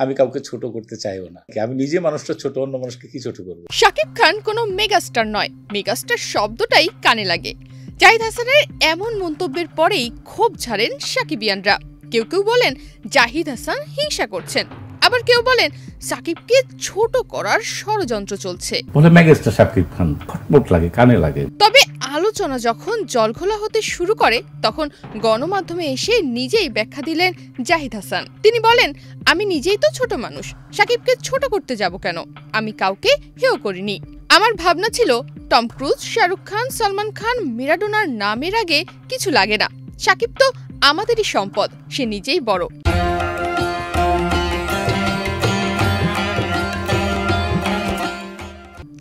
আমি কাউকে ছোট করতে চাইও না। আমি নিজে মানুষটা ছোট, অন্য মানুষকে কি ছোট করবো? শাকিব খান কোনো মেগাস্টার নয়, মেগাস্টার শব্দটাই কানে লাগে। জাহিদ হাসানের এমন মন্তব্যের পরেই ক্ষোভ ঝাড়েন শাকিবিয়ানরা। কেউ কেউ বলেন জাহিদ হাসান হিংসা করছেন, আবার কেউ বলেন সাকিবকে ছোট করার ষড়যন্ত্র চলছে। বলে মেগাস্টার শাকিব খান, খটমট লাগে, কানে লাগে। তবে আলোচনা যখন জলঘোলা হতে শুরু করে তখন গণমাধ্যমে এসে নিজেই ব্যাখ্যা দিলেন জাহিদ হাসান। তিনি বলেন, আমি নিজেই তো ছোট মানুষ, সাকিবকে ছোট করতে যাব কেন? আমি কাউকে হেয় করিনি। আমার ভাবনা ছিল টম ক্রুজ, শাহরুখ খান, সালমান খান, ম্যারাডোনার নামের আগে কিছু লাগে না। সাকিব তো আমাদেরই সম্পদ, সে নিজেই বড়।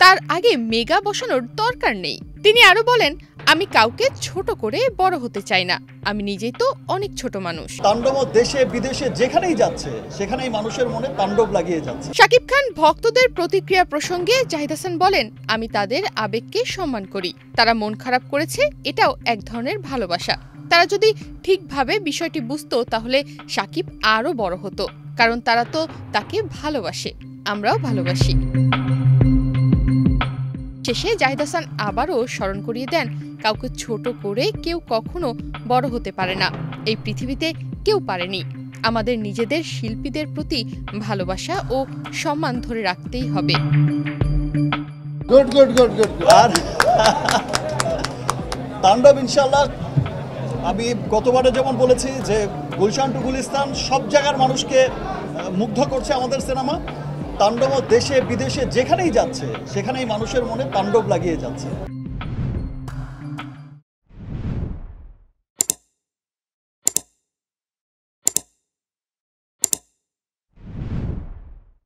তার আগে মেগা বসানোর দরকার নেই। তিনি আরো বলেন, আমি কাউকে ছোট করে বড় হতে চাই না, আমি নিজেই তো অনেক ছোট মানুষ। তাণ্ডব দেশে বিদেশে যেখানেই যাচ্ছে সেখানেই মানুষের মনে তাণ্ডব লাগিয়ে যাচ্ছে। শাকিব খান ভক্তদের প্রতিক্রিয়া প্রসঙ্গে জাহিদ হাসান বলেন, আমি তাদের আবেগকে সম্মান করি। তারা মন খারাপ করেছে, এটাও এক ধরনের ভালোবাসা। তারা যদি ঠিকভাবে বিষয়টি বুঝতো তাহলে শাকিব আরো বড় হতো, কারণ তারা তো তাকে ভালোবাসে, আমরাও ভালোবাসি। শেষে জাহিদ হাসান আবারও স্মরণ করিয়ে দেন, কাউকে ছোট করে কেউ কখনো বড় হতে পারে না। এই পৃথিবীতে কেউ পারেনি। আমাদের নিজেদের শিল্পীদের প্রতি ভালোবাসা ও সম্মান ধরে রাখতেই হবে। আর তাণ্ডব ইনশাআল্লাহ, আমি গতবারে যেমন বলেছি যে গুলশান টু গুলিস্তান সব জায়গার মানুষকে মুগ্ধ করছে আমাদের সিনেমা। তাণ্ডব দেশে বিদেশে যেখানেই যাচ্ছে সেখানেই মানুষের মনে তাণ্ডব লাগিয়ে যাচ্ছে।